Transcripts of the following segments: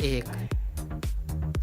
1،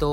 2،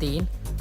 3،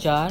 4،